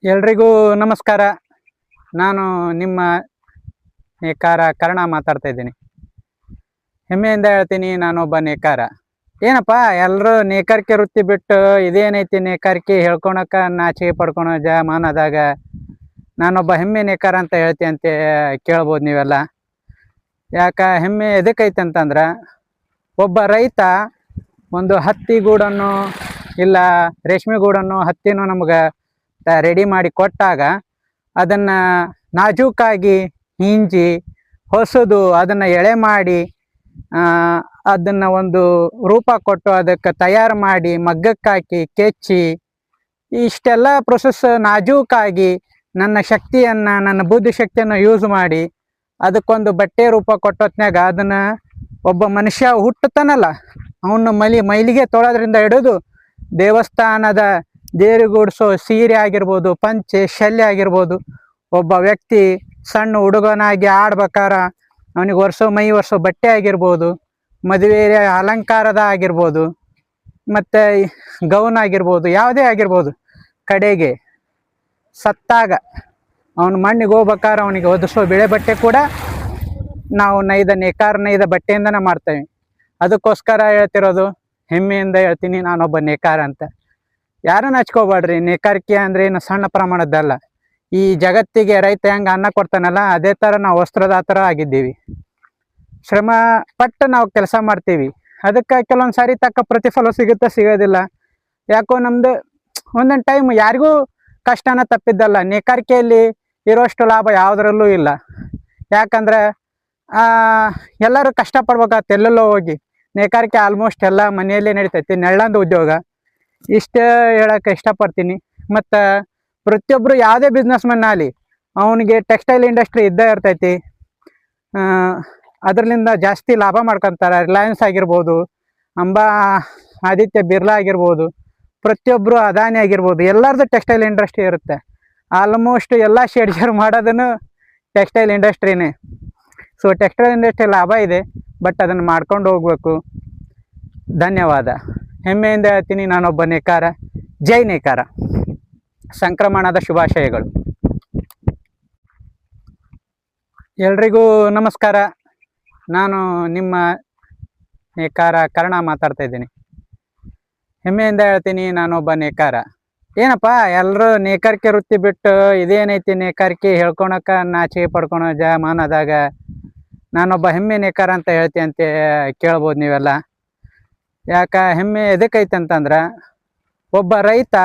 ಎಲ್ರಿಗೂ ನಮಸ್ಕಾರ. ನಾನು ನಿಮ್ಮ ನೇಕಾರ ಕರ್ಣ ಮಾತಾಡ್ತಾ ಇದ್ದೀನಿ. ಹೆಮ್ಮೆಯಿಂದ ಹೇಳ್ತೀನಿ, ನಾನೊಬ್ಬ ನೇಕಾರ. ಏನಪ್ಪ ಎಲ್ಲರೂ ನೇಕಾರಿಕೆ ವೃತ್ತಿ ಬಿಟ್ಟು ಇದೇನೈತಿ ನೇಕಾರಿಕೆ ಹೇಳ್ಕೊಳಕ ನಾಚಿಕೆ ಪಡ್ಕೊಳೋ ಮಾನದಾಗ ನಾನೊಬ್ಬ ಹೆಮ್ಮೆ ನೇಕಾರ ಅಂತ ಹೇಳ್ತೀನಿ ಅಂತ ಕೇಳ್ಬೋದು ನೀವೆಲ್ಲ. ಯಾಕೆ ಹೆಮ್ಮೆ ಎದಕ್ಕೈತೆ ಅಂತಂದ್ರೆ, ಒಬ್ಬ ರೈತ ಒಂದು ಹತ್ತಿ ಗೂಡನ್ನು ಇಲ್ಲ ರೇಷ್ಮೆ ಗೂಡನ್ನು ಹತ್ತಿನೂ ನಮ್ಗೆ ರೆಡಿ ಮಾಡಿ ಕೊಟ್ಟಾಗ ಅದನ್ನು ನಾಜೂಕಾಗಿ ಹಿಂಜಿ ಹೊಸದು ಅದನ್ನು ಎಳೆ ಮಾಡಿ ಅದನ್ನು ಒಂದು ರೂಪ ಕೊಟ್ಟು ಅದಕ್ಕೆ ತಯಾರು ಮಾಡಿ ಮಗ್ಗಕ್ಕಾಕಿ ಕೆಚ್ಚಿ ಇಷ್ಟೆಲ್ಲ ಪ್ರೊಸೆಸ್ ನಾಜೂಕಾಗಿ ನನ್ನ ಶಕ್ತಿಯನ್ನು ನನ್ನ ಬುದ್ಧಿ ಶಕ್ತಿಯನ್ನು ಯೂಸ್ ಮಾಡಿ ಅದಕ್ಕೊಂದು ಬಟ್ಟೆ ರೂಪ ಕೊಟ್ಟೊತ್ನಾಗ ಅದನ್ನು ಒಬ್ಬ ಮನುಷ್ಯ ಹುಟ್ಟುತ್ತಾನಲ್ಲ, ಅವನು ಮೈಲಿಗೆ ತೊಳೋದ್ರಿಂದ ಹಿಡಿದು ದೇವಸ್ಥಾನದ ದೇರಿಗೂಡಿಸೋ ಸೀರೆ ಆಗಿರ್ಬೋದು, ಪಂಚೆ ಶಲ್ಯ ಆಗಿರ್ಬೋದು, ಒಬ್ಬ ವ್ಯಕ್ತಿ ಸಣ್ಣ ಹುಡುಗನಾಗಿ ಆಡ್ಬೇಕಾರ ಅವನಿಗೆ ಮೈ ಬಟ್ಟೆ ಆಗಿರ್ಬೋದು, ಮದುವೆ ಅಲಂಕಾರದ ಆಗಿರ್ಬೋದು, ಮತ್ತು ಗೌನ್ ಆಗಿರ್ಬೋದು, ಯಾವುದೇ ಆಗಿರ್ಬೋದು, ಕಡೆಗೆ ಸತ್ತಾಗ ಅವನು ಮಣ್ಣಿಗೆ ಹೋಗ್ಬೇಕಾರ ಅವನಿಗೆ ಒದಿಸೋ ಬಿಳೆ ಬಟ್ಟೆ ಕೂಡ ನಾವು ನೇಕಾರ ನೈದ ಬಟ್ಟೆಯಿಂದನೇ ಮಾಡ್ತೇವೆ. ಅದಕ್ಕೋಸ್ಕರ ಹೇಳ್ತಿರೋದು, ಹೆಮ್ಮೆಯಿಂದ ಹೇಳ್ತೀನಿ ನಾನೊಬ್ಬ ನೇಕಾರ ಅಂತ. ಯಾರನ್ನ ಹಚ್ಕೋಬೇಡ್ರಿ. ನೇಕಾರಿಕೆ ಅಂದರೆ ಏನು ಸಣ್ಣ ಪ್ರಮಾಣದ್ದಲ್ಲ. ಈ ಜಗತ್ತಿಗೆ ರೈತ ಹೆಂಗೆ ಅನ್ನ ಕೊಡ್ತಾನಲ್ಲ, ಅದೇ ಥರ ನಾವು ವಸ್ತ್ರದಾತರ ಆಗಿದ್ದೀವಿ. ಶ್ರಮ ಪಟ್ಟು ನಾವು ಕೆಲಸ ಮಾಡ್ತೀವಿ, ಅದಕ್ಕೆ ಕೆಲವೊಂದು ಸಾರಿ ತಕ್ಕ ಪ್ರತಿಫಲ ಸಿಗೋದಿಲ್ಲ. ಯಾಕೋ ನಮ್ಮದು ಒಂದೊಂದು ಟೈಮ್ ಯಾರಿಗೂ ಕಷ್ಟನ ತಪ್ಪಿದ್ದಲ್ಲ. ನೇಕಾರಿಕೆಯಲ್ಲಿ ಇರೋಷ್ಟು ಲಾಭ ಯಾವುದರಲ್ಲೂ ಇಲ್ಲ. ಯಾಕಂದ್ರೆ ಎಲ್ಲರೂ ಕಷ್ಟಪಡ್ಬೇಕಾಗತ್ತೆ. ಎಲ್ಲೆಲ್ಲೋ ಹೋಗಿ ನೇಕಾರಿಕೆ ಆಲ್ಮೋಸ್ಟ್ ಎಲ್ಲ ಮನೆಯಲ್ಲೇ ನಡೀತೈತಿ, ನೆಳ್ಳಂದು ಉದ್ಯೋಗ. ಇಷ್ಟೇ ಹೇಳೋಕ್ಕೆ ಇಷ್ಟಪಡ್ತೀನಿ. ಮತ್ತು ಪ್ರತಿಯೊಬ್ಬರು ಯಾವುದೇ ಬಿಸ್ನೆಸ್ ಮ್ಯಾನ್ ಆಗಲಿ ಅವನಿಗೆ ಟೆಕ್ಸ್ಟೈಲ್ ಇಂಡಸ್ಟ್ರಿ ಇದ್ದೇ ಇರ್ತೈತಿ. ಅದರಿಂದ ಜಾಸ್ತಿ ಲಾಭ ಮಾಡ್ಕೊತಾರೆ. ರಿಲಯನ್ಸ್ ಆಗಿರ್ಬೋದು, ಆದಿತ್ಯ ಬಿರ್ಲಾ ಆಗಿರ್ಬೋದು, ಪ್ರತಿಯೊಬ್ಬರು ಅದಾನಿ ಆಗಿರ್ಬೋದು, ಎಲ್ಲರದ್ದು ಟೆಕ್ಸ್ಟೈಲ್ ಇಂಡಸ್ಟ್ರಿ ಇರುತ್ತೆ. ಆಲ್ಮೋಸ್ಟ್ ಎಲ್ಲ ಶೇಡ್ಜರ್ ಮಾಡೋದನ್ನು ಟೆಕ್ಸ್ಟೈಲ್ ಇಂಡಸ್ಟ್ರಿನೇ. ಸೊ ಟೆಕ್ಸ್ಟೈಲ್ ಇಂಡಸ್ಟ್ರಿ ಲಾಭ ಇದೆ, ಬಟ್ ಅದನ್ನು ಮಾಡ್ಕೊಂಡು ಹೋಗ್ಬೇಕು. ಧನ್ಯವಾದ. ಹೆಮ್ಮೆಯಿಂದ ಹೇಳ್ತೀನಿ, ನಾನೊಬ್ಬ ನೇಕಾರ. ಜೈ ನೇಕಾರ. ಸಂಕ್ರಮಣದ ಶುಭಾಶಯಗಳು. ಎಲ್ರಿಗೂ ನಮಸ್ಕಾರ. ನಾನು ನಿಮ್ಮ ನೇಕಾರ ಕರ್ಣ ಮಾತಾಡ್ತಾ ಇದ್ದೀನಿ. ಹೆಮ್ಮೆಯಿಂದ ಹೇಳ್ತೀನಿ, ನಾನೊಬ್ಬ ನೇಕಾರ. ಏನಪ್ಪ ಎಲ್ಲರೂ ನೇಕಾರಿಕೆ ವೃತ್ತಿ ಬಿಟ್ಟು ಇದೇನೈತಿ ನೇಕಾರಿಕೆ ಹೇಳ್ಕೊಳಕ ನಾಚಿಕೆ ಪಡ್ಕೊಳೋ ಮಾನದಾಗ ನಾನೊಬ್ಬ ಹೆಮ್ಮೆ ನೇಕಾರ ಅಂತ ಹೇಳ್ತೀನಿ ಅಂತ ಕೇಳ್ಬೋದು ನೀವೆಲ್ಲ. ಯಾಕೆ ಹೆಮ್ಮೆ ಎದಕ್ಕೈತೆ ಅಂತಂದ್ರೆ, ಒಬ್ಬ ರೈತ